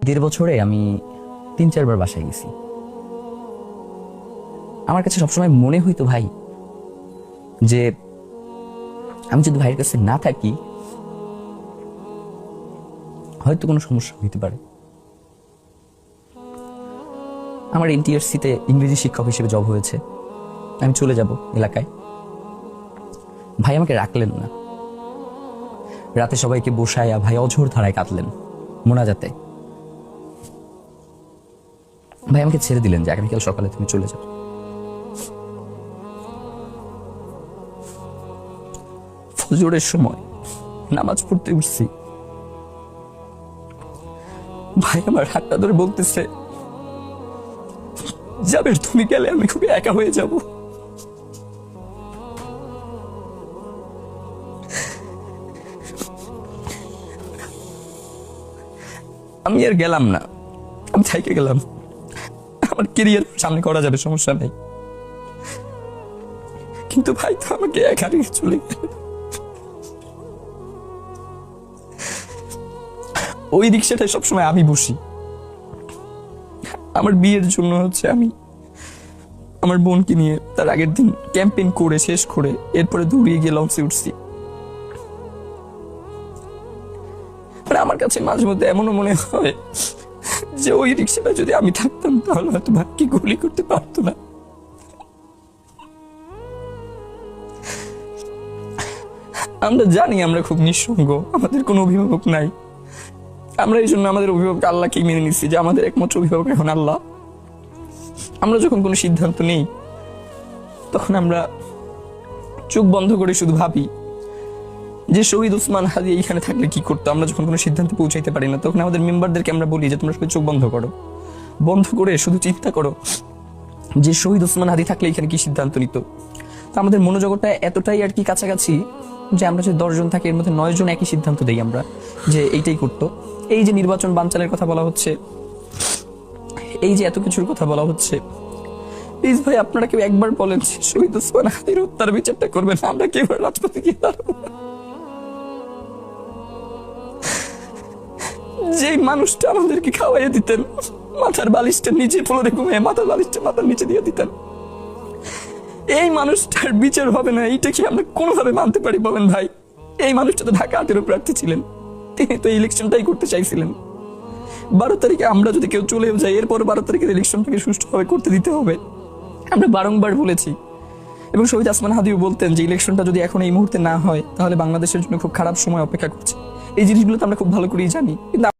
দেড় বছরে আমি 3-4 বার বাসায় গেছি। আমার কাছে সবসময় মনে হইতো ভাই যে আমি যদি ভাইয়ের কাছে না থাকি হয়তো কোনো সমস্যা হইতে পারে। আমার NTRC-তে ইংরেজি শিক্ষক হিসেবে জব হয়েছে, আমি চলে যাব এলাকায়। ভাই আমাকে রাখলেন না, রাতে সবাইকে বসায়া ভাই অঝোর ধারায় কাঁদলেন মোনাজাতে। ভাই আমাকে ছেড়ে দিলেন যে আগামীকাল সকালে তুমি চলে যাও। ফজরের সময় নামাজ পড়তে উঠছি, ভাই আমার হাতটা ধরে বলতেছে, জাবের তুমি গেলে আমি খুবই একা হয়ে যাব। আমি আর গেলাম না, আমি থাইকে গেলাম। আমার কেরিয়ার সামনে করা যাবে, সমস্যা নেই, কিন্তু ভাই তো আমাকে একা রেখে চলে গেল। ওই রিক্সাটায় সবসময় আমি বসি। আমার বিয়ের জন্য আমি আমার বোনকে নিয়ে তার আগের দিন ক্যাম্পেইন করে শেষ করে এরপরে দৌড়িয়ে গিয়ে লঞ্চে উঠছি। আমার কাছে মাঝে মধ্যে এমনও মনে হয় যে ওই রিক্সাটা যদি আমি থাকতাম তাহলে হয়তো ভাগ্যে গুলি করতে পারতো না। আমরা জানি আমরা খুব নিঃসঙ্গ, আমাদের কোনো অভিভাবক নাই। আমরা এই জন্য আমাদের অভিভাবক আল্লাহকেই মেনে নিচ্ছি যে আমাদের একমাত্র অভিভাবক এখন আল্লাহ। আমরা যখন কোনো সিদ্ধান্ত নেই তখন আমরা চোখ বন্ধ করে শুধু ভাবি যে শহীদ ওসমান হাদি এইখানে থাকলে কি করতো। আমরা যখন কোনো সিদ্ধান্তে পৌঁছাইতে পারি না তখন আমাদের মেম্বারদেরকে আমরা বলি যে তোমরা সবাই চোখ বন্ধ করো, বন্ধ করে শুধু চিন্তা করো যে শহীদ ওসমান হাদি থাকলে এখানে কি সিদ্ধান্ত নিত। তো আমাদের মনোজগৎটা এতটাই আর কি কাছাকাছি যে আমরা যে 10 জন থাকি এর মধ্যে 9 জন একই সিদ্ধান্ত দেই আমরা যে এইটাই করতো। এই যে নির্বাচন বানচালের কথা বলা হচ্ছে, এই যে এত কিছুর কথা বলা হচ্ছে, প্লিজ ভাই আপনারা কেউ একবার বলেন শহীদ ওসমান হাদির হত্যার বিচারটা করবেন, আমরা কেউ রাজপথে গিয়ে দাঁড়াবো। যে মানুষটা আমাদেরকে খাওয়াইয়া দিতেন, মাথার বালিশটা নিচে ফ্লোরে ঘুমিয়ে মাথার বালিশটা মাথার নিচে দিয়ে দিতেন, এই মানুষটার বিচার হবে না, এইটা কি আমরা কোনোভাবে মানতে পারি বলেন ভাই? এই মানুষটা তো ঢাকা 18 প্রার্থী ছিলেন, তিনি তো ইলেকশনটাই করতে চাইছিলেন। 12 তারিখে আমরা যদি কেউ চলেও যাই এরপর 12 তারিখের ইলেকশনটাকে সুষ্ঠুভাবে করতে দিতে হবে। আমরা বারংবার বলেছি এবং শহীদ ওসমান হাদিও বলতেন যে ইলেকশনটা যদি এখন এই মুহূর্তে না হয় তাহলে বাংলাদেশের জন্য খুব খারাপ সময় অপেক্ষা করছে। এই জিনিসগুলো তো আমরা খুব ভালো করেই জানি, কিন্তু